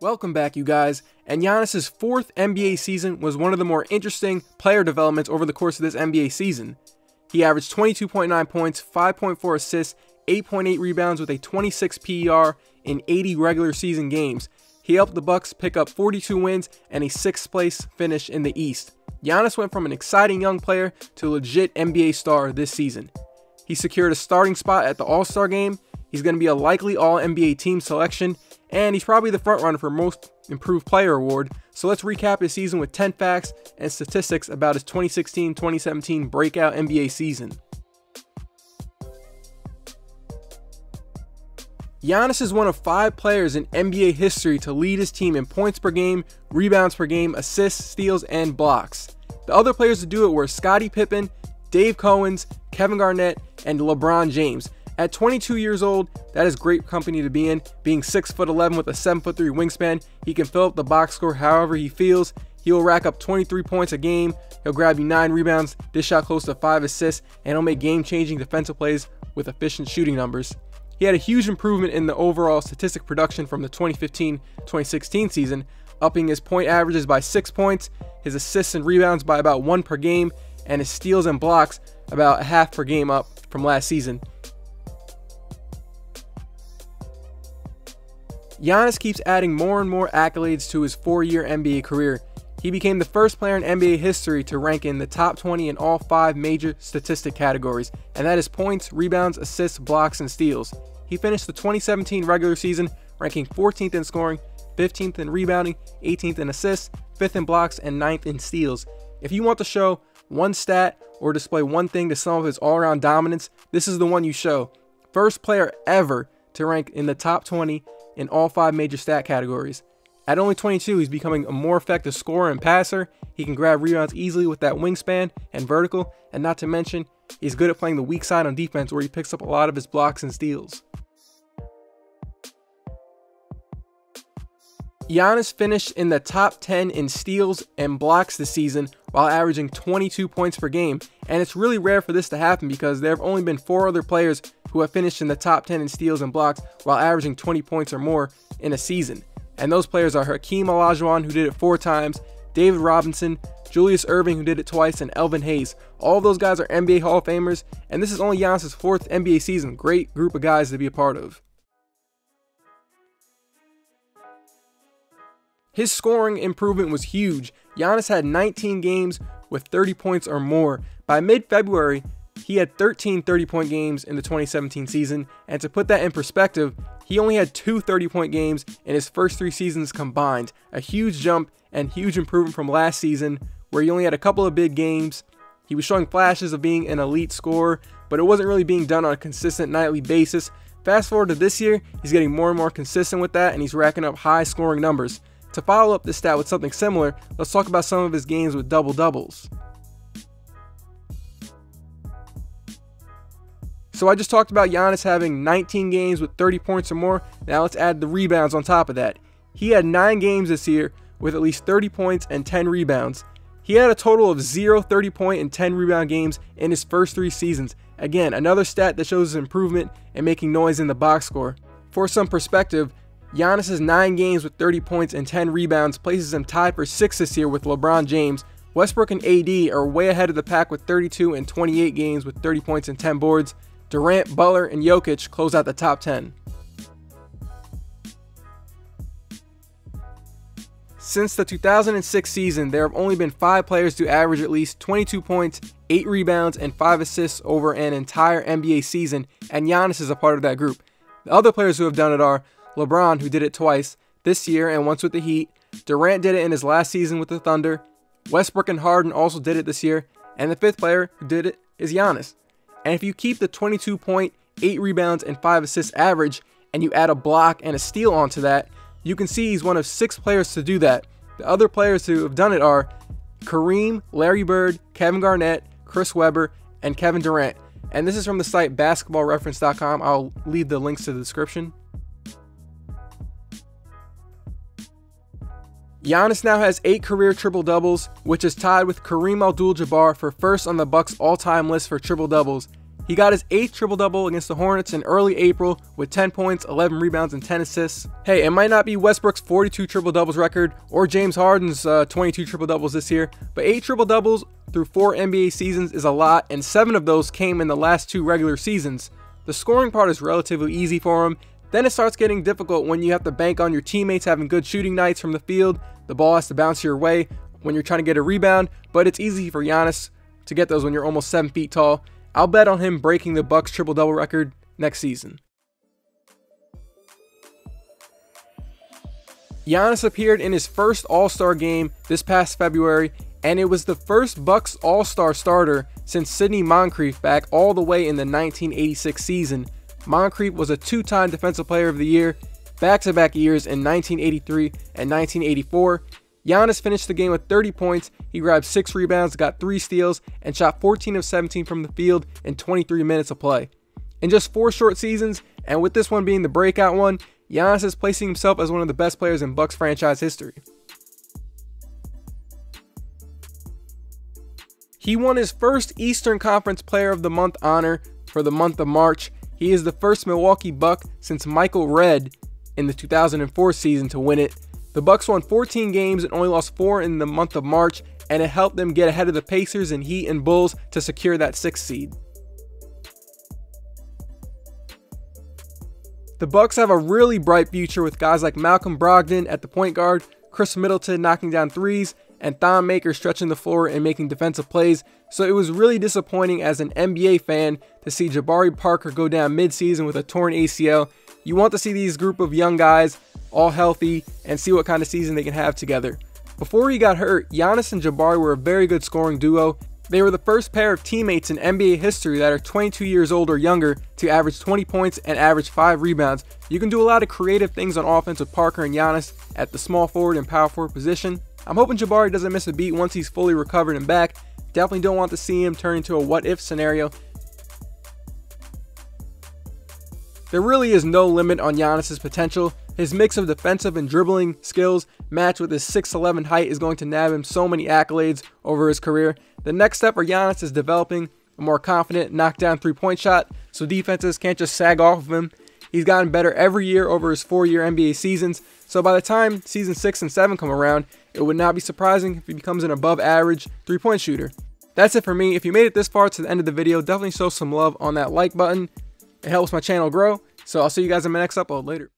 Welcome back, you guys, and Giannis's fourth NBA season was one of the more interesting player developments over the course of this NBA season. He averaged 22.9 points, 5.4 assists, 8.8 rebounds with a 26 PER in 80 regular season games. He helped the Bucks pick up 42 wins and a 6th place finish in the East. Giannis went from an exciting young player to a legit NBA star this season. He secured a starting spot at the AllStar Game. He's going to be a likely All-NBA team selection, and he's probably the frontrunner for Most Improved Player award. So let's recap his season with 10 facts and statistics about his 2016-2017 breakout NBA season. Giannis is one of 5 players in NBA history to lead his team in points per game, rebounds per game, assists, steals, and blocks. The other players to do it were Scottie Pippen, Dave Cowens, Kevin Garnett, and LeBron James. At 22 years old, that is great company to be in. Being 6'11" with a 7'3" wingspan, he can fill up the box score however he feels. He will rack up 23 points a game. He'll grab you 9 rebounds, dish out close to 5 assists, and he'll make game-changing defensive plays with efficient shooting numbers. He had a huge improvement in the overall statistic production from the 2015-2016 season, upping his point averages by 6 points, his assists and rebounds by about 1 per game, and his steals and blocks about a half per game up from last season. Giannis keeps adding more and more accolades to his 4-year NBA career. He became the first player in NBA history to rank in the top 20 in all 5 major statistic categories, and that is points, rebounds, assists, blocks, and steals. He finished the 2017 regular season ranking 14th in scoring, 15th in rebounding, 18th in assists, 5th in blocks, and 9th in steals. If you want to show one stat or display one thing to sum up his all-around dominance, this is the one you show. First player ever to rank in the top 20 in all 5 major stat categories. At only 22, he's becoming a more effective scorer and passer. He can grab rebounds easily with that wingspan and vertical, and not to mention, he's good at playing the weak side on defense where he picks up a lot of his blocks and steals. Giannis finished in the top 10 in steals and blocks this season while averaging 22 points per game, and it's really rare for this to happen because there have only been 4 other players who have finished in the top 10 in steals and blocks while averaging 20 points or more in a season. And those players are Hakeem Olajuwon, who did it 4 times, David Robinson, Julius Erving, who did it twice, and Elvin Hayes. All of those guys are NBA Hall of Famers, and this is only Giannis' 4th NBA season. Great group of guys to be a part of. His scoring improvement was huge. Giannis had 19 games with 30 points or more. By mid-February, he had 13 30-point games in the 2017 season, and to put that in perspective, he only had 2 30-point games in his first 3 seasons combined. A huge jump and huge improvement from last season, where he only had a couple of big games. He was showing flashes of being an elite scorer, but it wasn't really being done on a consistent nightly basis. Fast forward to this year, he's getting more and more consistent with that, and he's racking up high scoring numbers. To follow up this stat with something similar, let's talk about some of his games with double-doubles. So I just talked about Giannis having 19 games with 30 points or more. Now let's add the rebounds on top of that. He had 9 games this year with at least 30 points and 10 rebounds. He had a total of 0 30-point and 10 rebound games in his first 3 seasons. Again, another stat that shows his improvement and making noise in the box score. For some perspective, Giannis' 9 games with 30 points and 10 rebounds places him tied for 6th this year with LeBron James. Westbrook and AD are way ahead of the pack with 32 and 28 games with 30 points and 10 boards. Durant, Butler, and Jokic close out the top 10. Since the 2006 season, there have only been 5 players to average at least 22 points, 8 rebounds, and 5 assists over an entire NBA season, and Giannis is a part of that group. The other players who have done it are LeBron, who did it twice, this year and once with the Heat. Durant did it in his last season with the Thunder. Westbrook and Harden also did it this year, and the 5th player who did it is Giannis. And if you keep the 22 point, 8 rebounds, and 5 assists average, and you add a block and a steal onto that, you can see he's one of 6 players to do that. The other players who have done it are Kareem, Larry Bird, Kevin Garnett, Chris Webber, and Kevin Durant. And this is from the site basketballreference.com. I'll leave the links to the description. Giannis now has 8 career triple-doubles, which is tied with Kareem Abdul-Jabbar for first on the Bucks all-time list for triple-doubles. He got his 8th triple-double against the Hornets in early April with 10 points, 11 rebounds, and 10 assists. Hey, it might not be Westbrook's 42 triple-doubles record or James Harden's 22 triple-doubles this year, but 8 triple-doubles through 4 NBA seasons is a lot, and 7 of those came in the last 2 regular seasons. The scoring part is relatively easy for him. Then it starts getting difficult when you have to bank on your teammates having good shooting nights from the field. The ball has to bounce your way when you're trying to get a rebound, but it's easy for Giannis to get those when you're almost 7 feet tall. I'll bet on him breaking the Bucks triple-double record next season. Giannis appeared in his first All-Star game this past February, and it was the first Bucks All-Star starter since Sidney Moncrief back all the way in the 1986 season. Moncrief was a 2-time Defensive Player of the Year, back-to-back years in 1983 and 1984. Giannis finished the game with 30 points, he grabbed 6 rebounds, got 3 steals, and shot 14 of 17 from the field in 23 minutes of play. In just 4 short seasons, and with this one being the breakout one, Giannis is placing himself as one of the best players in Bucks franchise history. He won his first Eastern Conference Player of the Month honor for the month of March. He is the first Milwaukee Buck since Michael Redd in the 2004 season to win it. The Bucks won 14 games and only lost 4 in the month of March, and it helped them get ahead of the Pacers and Heat and Bulls to secure that 6th seed. The Bucks have a really bright future with guys like Malcolm Brogdon at the point guard, Chris Middleton knocking down threes, and Thon Maker stretching the floor and making defensive plays, so it was really disappointing as an NBA fan to see Jabari Parker go down mid-season with a torn ACL. You want to see these group of young guys all healthy and see what kind of season they can have together. Before he got hurt, Giannis and Jabari were a very good scoring duo. They were the first pair of teammates in NBA history that are 22 years old or younger to average 20 points and average 5 rebounds. You can do a lot of creative things on offense with Parker and Giannis at the small forward and power forward position. I'm hoping Jabari doesn't miss a beat once he's fully recovered and back. Definitely don't want to see him turn into a what-if scenario. There really is no limit on Giannis' potential. His mix of defensive and dribbling skills matched with his 6'11" height is going to nab him so many accolades over his career. The next step for Giannis is developing a more confident knockdown three-point shot so defenses can't just sag off of him. He's gotten better every year over his 4-year NBA seasons, so by the time season 6 and 7 come around, it would not be surprising if he becomes an above-average three-point shooter. That's it for me. If you made it this far to the end of the video, definitely show some love on that like button. It helps my channel grow, so I'll see you guys in my next upload later.